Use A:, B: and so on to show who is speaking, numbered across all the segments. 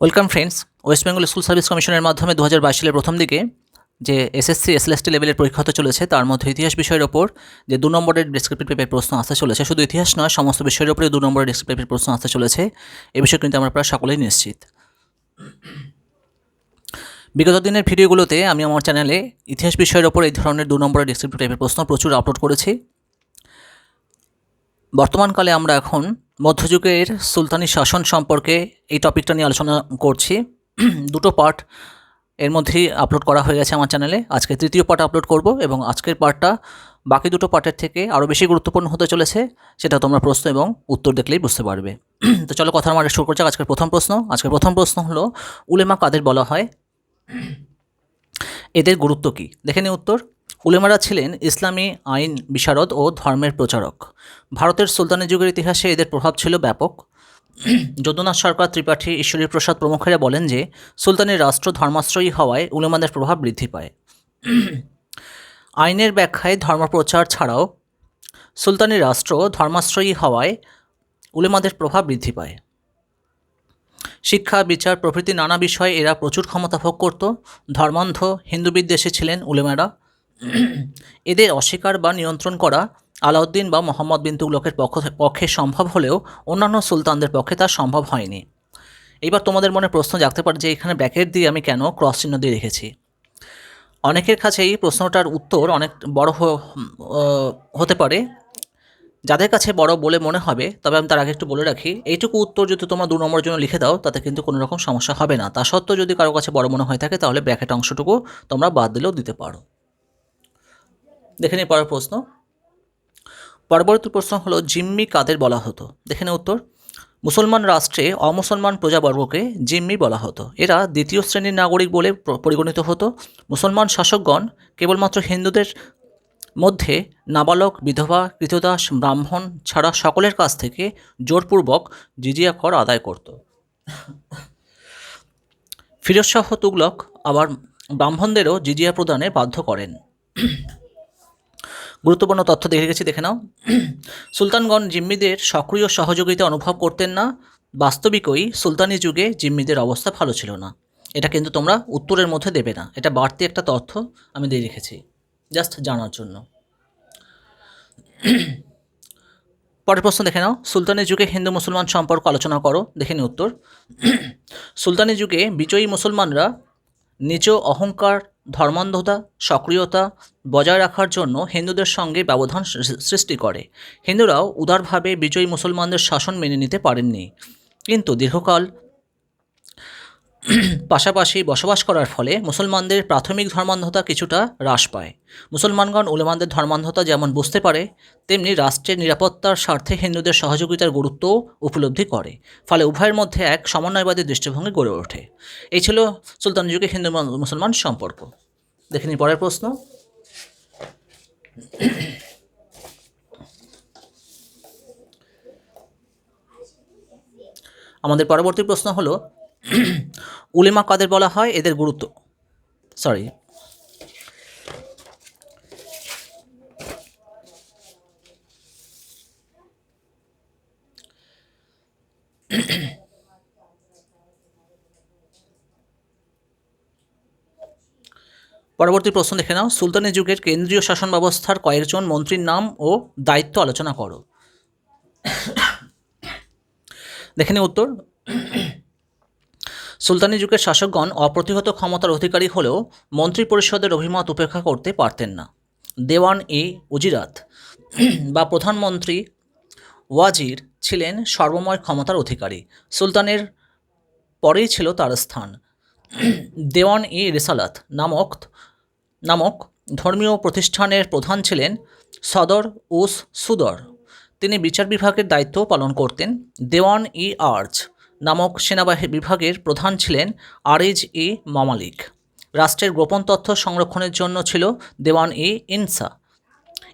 A: Welcome friends. West Bengal school service কমিশনের মাধ্যমে 2022 সালের প্রথম দিকে যে এসএসসি এসএলএসটি লেভেলের পরীক্ষা হতে চলেছে, তার মধ্যে ইতিহাস বিষয়ের ওপর যে 2 নম্বরের ডেসক্রিপটিভ পেপার প্রশ্ন আসতে চলেছে। শুধু ইতিহাস নয়, সমস্ত বিষয়ের ওপরে 2 নম্বরের ডেসক্রিপটিভ পেপার প্রশ্ন আসতে চলেছে। এ বিষয়ে কিন্তু আমরা প্রায় সকলেই নিশ্চিত। বিগত দিনের ভিডিওগুলোতে আমি আমার চ্যানেলে ইতিহাস বিষয়ের ওপর এই ধরনের 2 নম্বরের ডেসক্রিপটিভ পেপার প্রশ্ন প্রচুর আপলোড করেছি। বর্তমানকালে আমরা এখন মধ্যযুগের সুলতানি শাসন সম্পর্কে এই টপিকটা নিয়ে আলোচনা করছি। দুটো পার্ট এর মধ্যেই আপলোড করা হয়ে গেছে আমার চ্যানেলে। আজকে তৃতীয় পার্ট আপলোড করব এবং আজকের পার্টটা বাকি দুটো পার্টের থেকে আরও বেশি গুরুত্বপূর্ণ হতে চলেছে, সেটা তোমরা প্রশ্ন এবং উত্তর দেখলেই বুঝতে পারবে। তো চলো কথা আমার শুরু করছি। আজকের প্রথম প্রশ্ন হলো, উলেমা কাদের বলা হয়, এদের গুরুত্ব কী? দেখে নিই উত্তর। উলেমারা ছিলেন ইসলামী আইন বিশারদ ও ধর্মের প্রচারক। ভারতের সুলতানি যুগের ইতিহাসে এদের প্রভাব ছিল ব্যাপক। যদুনাথ সরকার, ত্রিপাঠী, ঈশ্বরী প্রসাদ প্রমুখেরা বলেন যে সুলতানের রাষ্ট্র ধর্মাশ্রয়ী হওয়ায় উলেমাদের প্রভাব বৃদ্ধি পায়। আইনের ব্যাখ্যায় ধর্মপ্রচার ছাড়াও সুলতানি রাষ্ট্র ধর্মাশ্রয়ী হওয়ায় উলেমাদের প্রভাব বৃদ্ধি পায়। শিক্ষা, বিচার প্রভৃতি নানা বিষয়ে এরা প্রচুর ক্ষমতা ভোগ করত। ধর্মান্ধ হিন্দু বিদ্বেষী ছিলেন উলেমারা। এদের অস্বীকার বা নিয়ন্ত্রণ করা আলাউদ্দিন বা মোহাম্মদ বিন তুগলকের পক্ষে সম্ভব হলেও অন্যান্য সুলতানদের পক্ষে তা সম্ভব হয়নি। এইবার তোমাদের মনে প্রশ্ন জাগতে পারে যে এখানে ব্র্যাকেট দিয়ে আমি কেন ক্রস চিহ্ন দিয়ে রেখেছি। অনেকের কাছে এই প্রশ্নটার উত্তর অনেক বড় হতে পারে। যাদের কাছে বড় বলে মনে হবে, তবে আমি তার আগে একটু বলে রাখি, এইটুকু উত্তর যদি তোমরা 2 নম্বরের জন্য লিখে দাও তাতে কিন্তু কোনো রকম সমস্যা হবে না। তা সত্ত্বেও যদি কারো কাছে বড় মনে হয়ে থাকে তাহলে ব্র্যাকেট অংশটুকু তোমরা বাদ দিলেও দিতে পারো। দেখে নিই পরের প্রশ্ন। পরবর্তী প্রশ্ন হলো, জিম্মি কাদের বলা হতো? দেখে নিই উত্তর। মুসলমান রাষ্ট্রে অমুসলমান প্রজাবর্গকে জিম্মি বলা হতো। এরা দ্বিতীয় শ্রেণীর নাগরিক বলে পরিগণিত হতো। মুসলমান শাসকগণ কেবলমাত্র হিন্দুদের মধ্যে নাবালক, বিধবা, কৃতদাস, ব্রাহ্মণ ছাড়া সকলের কাছ থেকে জোরপূর্বক জিজিয়া কর আদায় করত। ফিরোজ শাহ তুগলক আবার ব্রাহ্মণদেরও জিজিয়া প্রদানে বাধ্য করেন। গুরুত্বপূর্ণ তথ্য দেখে গেছি, দেখে নাও। সুলতানগণ জিম্মিদের সক্রিয় সহযোগিতা অনুভব করতেন না। বাস্তবিকই সুলতানি যুগে জিম্মিদের অবস্থা ভালো ছিল না। এটা কিন্তু তোমরা উত্তরের মধ্যে দেবে না, এটা বাড়তি একটা তথ্য আমি দিয়ে রেখেছি জাস্ট জানার জন্য। পরের প্রশ্ন দেখে নাও। সুলতানি যুগে হিন্দু মুসলমান সম্পর্ক আলোচনা করো। দেখে নিই উত্তর। সুলতানি যুগে বিজয়ী মুসলমানরা নিজ অহংকার, ধর্মান্ধতা, সক্রিয়তা বজায় রাখার জন্য হিন্দুদের সঙ্গে ব্যবধান সৃষ্টি করে। হিন্দুরাও উদারভাবে বিজয়ী মুসলমানদের শাসন মেনে নিতে পারেননি, কিন্তু দীর্ঘকাল পাশাপাশি বসবাস করার ফলে মুসলমানদের প্রাথমিক ধর্মান্ধতা কিছুটা হ্রাস পায়। মুসলমানগণ উলেমাদের ধর্মান্ধতা যেমন বুঝতে পারে, তেমনি রাষ্ট্রের নিরাপত্তার স্বার্থে হিন্দুদের সহযোগিতার গুরুত্বও উপলব্ধি করে। ফলে উভয়ের মধ্যে এক সমন্বয়বাদী দৃষ্টিভঙ্গি গড়ে ওঠে। এই ছিল সুলতানি যুগে হিন্দু মুসলমান সম্পর্ক। দেখে নিই পরের প্রশ্ন। আমাদের পরবর্তী প্রশ্ন হলো, উলেমা কাদের বলা হয়, এদের গুরুত্ব। পরবর্তী প্রশ্ন দেখে নাও। সুলতানি যুগের কেন্দ্রীয় শাসন ব্যবস্থার কয়েকজন মন্ত্রীর নাম ও দায়িত্ব আলোচনা করো। দেখে নিই উত্তর। সুলতানি যুগের শাসকগণ অপ্রতিহত ক্ষমতার অধিকারী হলেও মন্ত্রী পরিষদের অভিমত উপেক্ষা করতে পারতেন না। দেওয়ান ই উজিরাত বা প্রধানমন্ত্রী ওয়াজির ছিলেন সর্বময় ক্ষমতার অধিকারী। সুলতানের পরেই ছিল তার স্থান। দেওয়ান ই রিসালাত নামক ধর্মীয় প্রতিষ্ঠানের প্রধান ছিলেন সদর উস সুদর। তিনি বিচার বিভাগের দায়িত্ব পালন করতেন। দেওয়ান ই আর্জ নামক সেনাবাহিনী বিভাগের প্রধান ছিলেন আরিজ ই মামালিক। রাষ্ট্রের গোপন তথ্য সংরক্ষণের জন্য ছিল দেওয়ান ই ইনসা।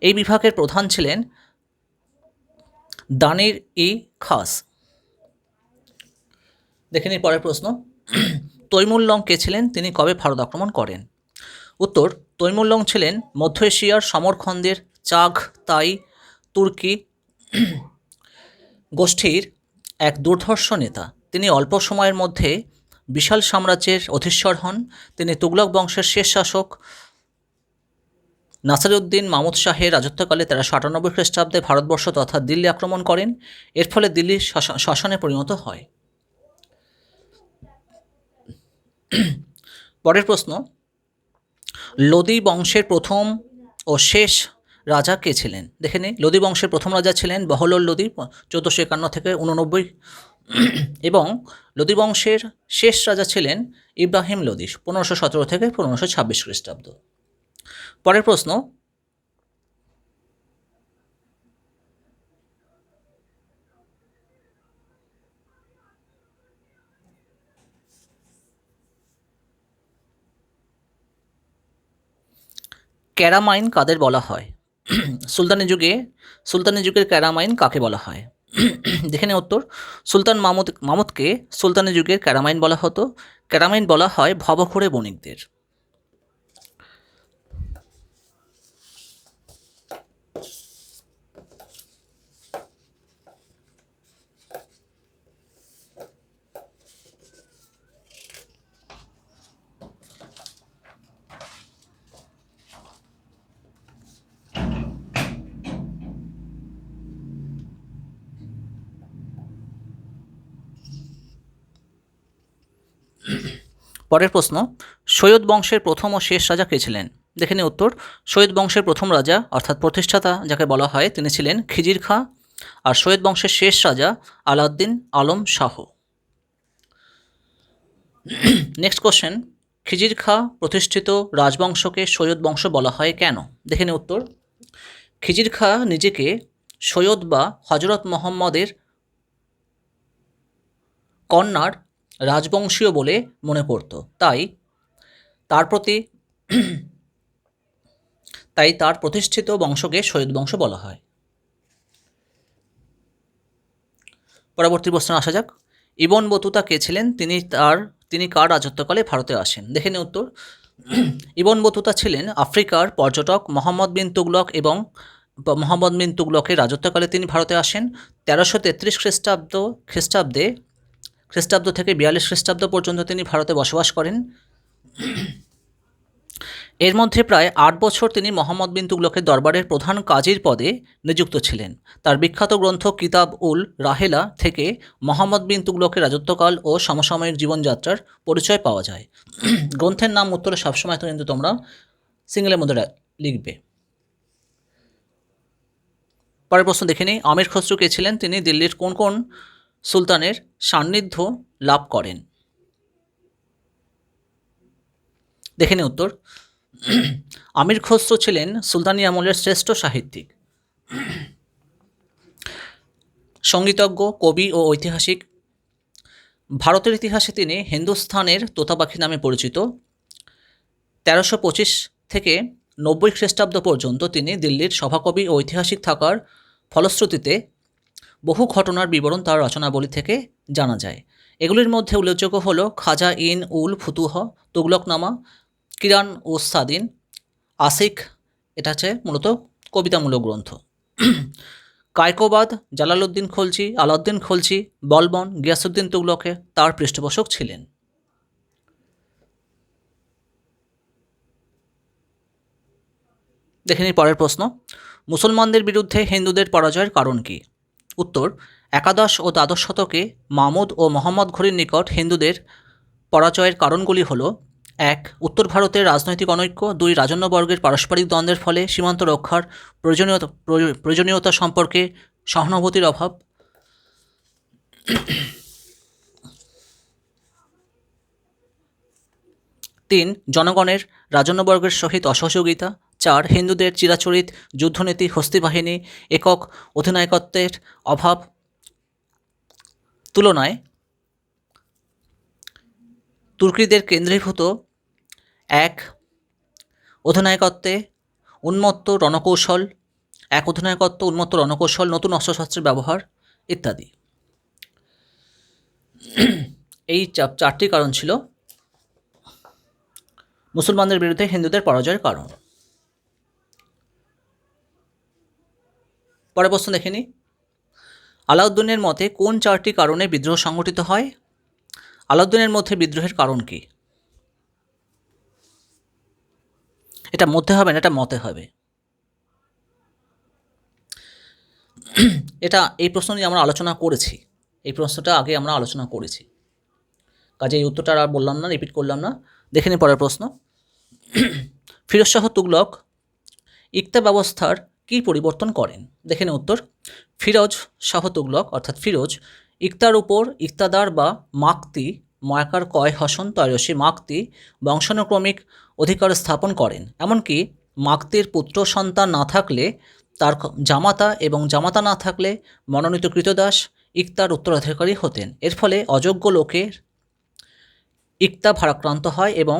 A: এই বিভাগের প্রধান ছিলেন দানির ই খাস। দেখে নিই পরের প্রশ্ন। তৈমুরলং কে ছিলেন? তিনি কবে ভারত আক্রমণ করেন? উত্তর। তৈমুরলং ছিলেন মধ্য এশিয়ার সমরখন্দের চাঘ তাই তুর্কি গোষ্ঠীর এক দুর্ধর্ষ নেতা। তিনি অল্প সময়ের মধ্যে বিশাল সাম্রাজ্যের অধীশ্বর হন। তিনি তুগলক বংশের শেষ শাসক নাসিরউদ্দিন মামুদ শাহের রাজত্বকালে 1398 খ্রিস্টাব্দে ভারতবর্ষ তথা দিল্লি আক্রমণ করেন। এর ফলে দিল্লি শাসনে পরিণত হয়। পরের প্রশ্ন, লোদি বংশের প্রথম ও শেষ রাজা কে ছিলেন? দেখে নিই। লোদি বংশের প্রথম রাজা ছিলেন বহলোল লোদি 1451 থেকে 89 এবং লোদি বংশের শেষ রাজা ছিলেন ইব্রাহিম লোদি 1517 থেকে 1526 খ্রিস্টাব্দ। পরের প্রশ্ন, ক্যারামাইন কাদের বলা হয়? সুলতানি যুগের ক্যারামাইন কাকে বলা হয়? দেখে নিন উত্তর। সুলতান মামুদকে সুলতানি যুগের ক্যারামাইন বলা হতো। ক্যারামাইন বলা হয় ভবঘুরে বণিকদের। পরের প্রশ্ন, সৈয়দ বংশের প্রথম ও শেষ রাজা কে ছিলেন? দেখে নিন উত্তর। সৈয়দ বংশের প্রথম রাজা অর্থাৎ প্রতিষ্ঠাতা যাকে বলা হয় তিনি ছিলেন খিজির খাঁ, আর সৈয়দ বংশের শেষ রাজা আলাউদ্দিন আলম শাহ। নেক্সট কোশ্চেন, খিজির খাঁ প্রতিষ্ঠিত রাজবংশকে সৈয়দ বংশ বলা হয় কেন? দেখে নিন উত্তর। খিজির খাঁ নিজেকে সৈয়দ বা হজরত মোহাম্মদের কন্যার রাজবংশীয় বলে মনে করত, তাই তার প্রতিষ্ঠিত বংশকে সৈয়দ বংশ বলা হয়। পরবর্তী প্রশ্নে আসা যাক। ইবন বতুতা কে ছিলেন? তিনি কার রাজত্বকালে ভারতে আসেন? দেখে নিন উত্তর। ইবন বতুতা ছিলেন আফ্রিকার পর্যটক মোহাম্মদ বিন তুগলকের রাজত্বকালে তিনি ভারতে আসেন। 1333 খ্রিস্টাব্দ থেকে 42 খ্রিস্টাব্দ পর্যন্ত তিনি ভারতে বসবাস করেন। এর মধ্যে প্রায় 8 বছর তিনি মোহাম্মদ বিন তুগলকের দরবারের প্রধান কাজীর পদে নিযুক্ত ছিলেন। তার বিখ্যাত গ্রন্থ কিতাব উল রাহেলা থেকে মোহাম্মদ বিন তুগলকের রাজত্বকাল ও সমসাময়িক জীবনযাত্রার পরিচয় পাওয়া যায়। গ্রন্থের নাম উত্তরে সবসময় কিন্তু তোমরা সিঙ্গেলের মধ্যে লিখবে। পরের প্রশ্ন দেখে নিই। আমির খসরু কে ছিলেন? তিনি দিল্লির কোন কোন সুলতানের সান্নিধ্য লাভ করেন? দেখে নিই উত্তর। আমির খসরু ছিলেন সুলতানি আমলের শ্রেষ্ঠ সাহিত্যিক, সঙ্গীতজ্ঞ, কবি ও ঐতিহাসিক। ভারতের ইতিহাসে তিনি হিন্দুস্থানের তোতা পাখি নামে পরিচিত। 1325 থেকে 90 খ্রিস্টাব্দ পর্যন্ত তিনি দিল্লির সভাকবি ও ঐতিহাসিক থাকার ফলশ্রুতিতে বহু ঘটনার বিবরণ তার রচনাবলী থেকে জানা যায়। এগুলির মধ্যে উল্লেখযোগ্য হল খাজা ইন উল ফুতুহ, তুগলকনামা, কিরান ও সাদিন, আসিক, এটা হচ্ছে মূলত কবিতামূলক গ্রন্থ, কায়কোবাদ, জালালউদ্দিন খলজি, আলাউদ্দিন খলজি, বলবন, গিয়াসউদ্দিন তুগলকে তার পৃষ্ঠপোষক ছিলেন। দেখে নিই পরের প্রশ্ন। মুসলমানদের বিরুদ্ধে হিন্দুদের পরাজয়ের কারণ কি? উত্তর। একাদশ ও দ্বাদশ শতকে মামুদ ও মোহাম্মদ ঘুরির নিকট হিন্দুদের পরাজয়ের কারণগুলি হল: 1. উত্তর ভারতের রাজনৈতিক অনৈক্য। 2. রাজন্যবর্গের পারস্পরিক দ্বন্দ্বের ফলে সীমান্ত রক্ষার প্রয়োজনীয়তা সম্পর্কে সহানুভূতির অভাব। 3. জনগণের রাজন্যবর্গের সহিত অসহযোগিতা। 4. হিন্দুদের চিরাচরিত যুদ্ধনীতি, হস্তি বাহিনী, একক অধিনায়কত্বের অভাব তুলনায় তুর্কিদের কেন্দ্রীভূত এক অধিনায়কত্বে উন্মত্ত রণকৌশল, নতুন অস্ত্রশস্ত্রের ব্যবহার ইত্যাদি। এই 4টি কারণ ছিল মুসলমানদের বিরুদ্ধে হিন্দুদের পরাজয়ের কারণ। পরের প্রশ্ন দেখে নিই। আলাউদ্দিনের মতে কোন 4টি কারণে বিদ্রোহ সংঘটিত হয়? আলাউদ্দিনের মধ্যে বিদ্রোহের কারণ কি? এটা মধ্যে হবে না, এটা মতে হবে। এই প্রশ্ন নিয়ে আমরা আলোচনা করেছি, এই প্রশ্নটা আগে আমরা আলোচনা করেছি, কাজে এই উত্তরটা আর বললাম না, রিপিট করলাম না। দেখে নিই পরের প্রশ্ন। ফিরোজ শাহ তুগলক ইকতা ব্যবস্থার কী পরিবর্তন করেন? দেখে নিন উত্তর। ফিরোজ শাহ তুগলক অর্থাৎ ফিরোজ ইকতার উপর ইকতাদার বা মাকতি ময়াকার কয় হসন তয়সী মাকতি বংশানুক্রমিক অধিকার স্থাপন করেন। এমনকি মাকতির পুত্র সন্তান না থাকলে তার জামাতা এবং জামাতা না থাকলে মনোনীত কৃতদাস ইকতার উত্তরাধিকারী হতেন। এর ফলে অযোগ্য লোকের ইকতা ভারাক্রান্ত হয় এবং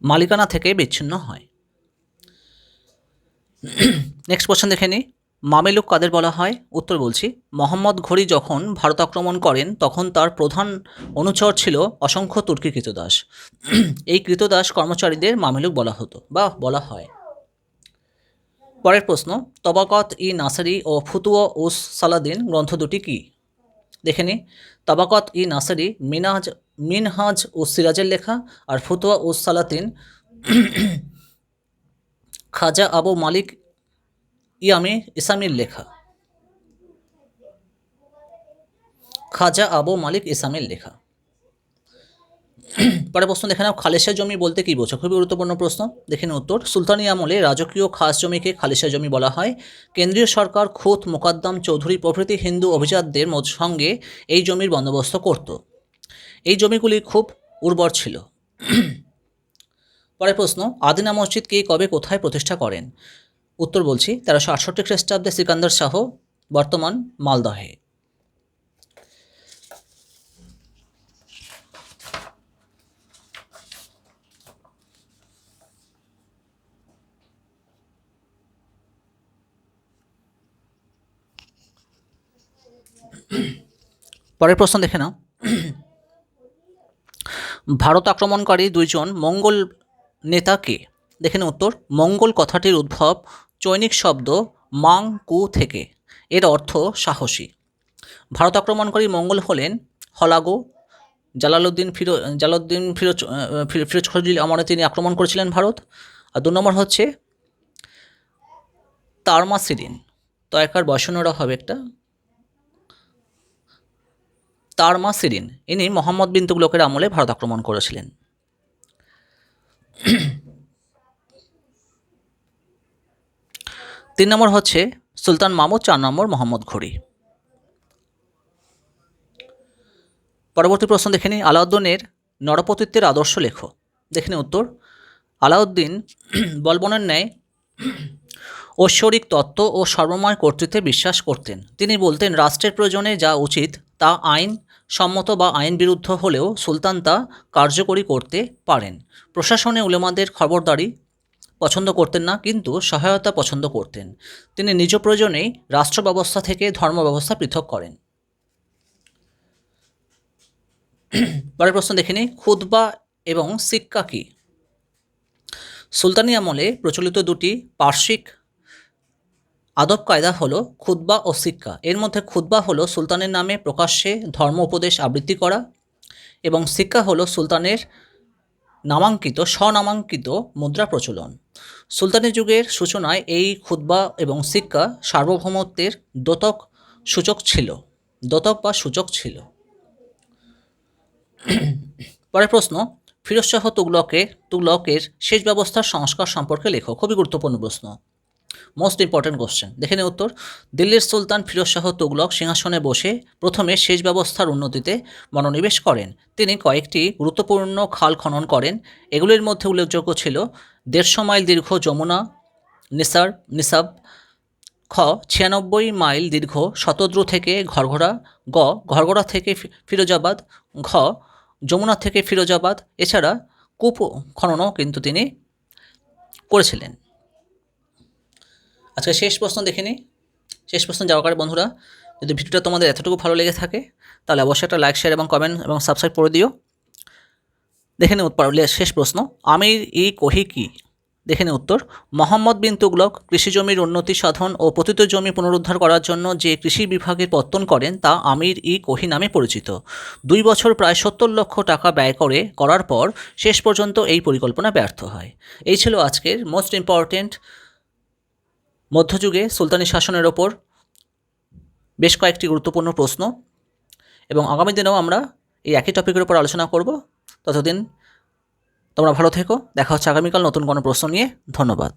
A: মালিকানা থেকে বিচ্ছিন্ন হয়। নেক্সট কোশ্চেন দেখে নিই। মামেলুক কাদের বলা হয়? উত্তর বলছি। মোহাম্মদ ঘুরি যখন ভারত আক্রমণ করেন তখন তার প্রধান অনুচর ছিল অসংখ্য তুর্কি কৃতদাস। এই কৃতদাস কর্মচারীদের মামেলুক বলা হতো বা বলা হয়। পরের প্রশ্ন, তবাকত ই নাসারি ও ফুতুয়া উস সালাদিন গ্রন্থ দুটি কি? দেখে নিই। তবাকত ই নাসারি মিনহাজ উস সিরাজের লেখা, আর ফুতুয়া উস সালাতিন খাজা আবু মালিক ইসামির লেখা। খাজা আবু মালিক ইসামির লেখা। পরের প্রশ্ন দেখে নাও, খালেসা জমি বলতে কী বোঝো? খুবই গুরুত্বপূর্ণ প্রশ্ন, দেখে নিন উত্তর। সুলতানি আমলে রাজকীয় খাস জমিকে খালেসা জমি বলা হয়। কেন্দ্রীয় সরকার খুত, মোকাদ্দম, চৌধুরী প্রভৃতি হিন্দু অভিজাতদের সঙ্গে এই জমির বন্দোবস্ত করত। এই জমিগুলি খুব উর্বর ছিল। পরের প্রশ্ন, আদিনা মসজিদ কে কবে কোথায় প্রতিষ্ঠা করেন? উত্তর বলছি। 1368 খ্রিস্টাব্দে সিকান্দার শাহ, বর্তমান মালদহে। পরের প্রশ্ন দেখে নাও। ভারত আক্রমণকারী দুইজন মঙ্গল নেতা কে? দেখে নাও উত্তর। মঙ্গল কথাটির উদ্ভব চৈনিক শব্দ মাং কু থেকে, এর অর্থ সাহসী। ভারত আক্রমণকারী মঙ্গল হলেন হলাগো, জালালউদ্দিন ফিরোজ খলজির আমলে তিনি আক্রমণ করেছিলেন ভারত। আর 2 নম্বর হচ্ছে তারমাসিরিন, তয়কার বসানোরা হবে একটা, তারমাসিরিন, ইনি মোহাম্মদ বিন তুগলকের আমলে ভারত আক্রমণ করেছিলেন। 3 নম্বর হচ্ছে সুলতান মাহমুদ, 4 নম্বর মোহাম্মদ ঘুরি। পরবর্তী প্রশ্ন দেখে নিই। আলাউদ্দিনের নরপতিত্বের আদর্শ লেখো। দেখে নিই উত্তর। আলাউদ্দিন বলবনের ন্যায় ঐশ্বরিক তত্ত্ব ও সর্বময় কর্তৃত্বে বিশ্বাস করতেন। তিনি বলতেন, রাষ্ট্রের প্রয়োজনে যা উচিত তা আইন সম্মত বা আইন বিরুদ্ধ হলেও সুলতান তা কার্যকরী করতে পারেন। প্রশাসনে উলেমাদের খবরদারি পছন্দ করতেন না, কিন্তু সহায়তা পছন্দ করতেন। তিনি নিজ প্রয়োজনেই রাষ্ট্র ব্যবস্থা থেকে ধর্ম ব্যবস্থা পৃথক করেন। পরের প্রশ্ন দেখে নিই। খুতবা এবং সিক্কা কি? সুলতানি আমলে প্রচলিত দুটি পার্শ্বিক আদব কায়দা হলো খুতবা ও সিক্কা। এর মধ্যে খুতবা হলো সুলতানের নামে প্রকাশ্যে ধর্ম উপদেশ আবৃত্তি করা, এবং সিক্কা হলো সুলতানের স্বনামাঙ্কিত মুদ্রা প্রচলন। সুলতানি যুগের সূচনায় এই খুতবা এবং সিক্কা সার্বভৌমত্বের দ্যোতক বা সূচক ছিল। পরের প্রশ্ন, ফিরোজ শাহ তুগলকের শেষ ব্যবস্থার সংস্কার সম্পর্কে লেখো। খুবই গুরুত্বপূর্ণ প্রশ্ন, মোস্ট ইম্পর্টেন্ট কোশ্চেন। দেখে নিন উত্তর। দিল্লির সুলতান ফিরোজ শাহ তুগলক সিংহাসনে বসে প্রথমে সেচ ব্যবস্থার উন্নতিতে মনোনিবেশ করেন। তিনি কয়েকটি গুরুত্বপূর্ণ খাল খনন করেন। এগুলির মধ্যে উল্লেখযোগ্য ছিল 150 মাইল দীর্ঘ যমুনা নিসাব, খ 96 মাইল দীর্ঘ শতদ্রু থেকে ঘরঘরা, গ ঘরঘরা থেকে ফিরোজাবাদ, ঘ যমুনা থেকে ফিরোজাবাদ, এছাড়া কূপ খননও কিন্তু তিনি করেছিলেন। আজকে শেষ প্রশ্ন দেখে নিই। শেষ প্রশ্ন যাওয়ার আগে বন্ধুরা, যদি ভিডিওটা তোমাদের এতটুকু ভালো লেগে থাকে তাহলে অবশ্যই একটা লাইক, শেয়ার এবং কমেন্ট এবং সাবস্ক্রাইব করে দিও। দেখে নিই উত্তর। শেষ প্রশ্ন, আমির ই কোহি কি? দেখে নিই উত্তর। মোহাম্মদ বিন তুগলক কৃষি জমির উন্নতি সাধন ও পতিত জমি পুনরুদ্ধার করার জন্য যে কৃষি বিভাগের পত্তন করেন তা আমির ই কোহি নামে পরিচিত। 2 বছর প্রায় 70 লক্ষ টাকা ব্যয় করার পর শেষ পর্যন্ত এই পরিকল্পনা ব্যর্থ হয়। এই ছিল আজকের মোস্ট ইম্পর্টেন্ট মধ্যযুগে সুলতানি শাসনের ওপর বেশ কয়েকটি গুরুত্বপূর্ণ প্রশ্ন, এবং আগামী দিনেও আমরা এই একই টপিকের উপর আলোচনা করব। ততদিন তোমরা ভালো থেকো। দেখা হচ্ছে আগামীকাল নতুন কোনো প্রশ্ন নিয়ে। ধন্যবাদ।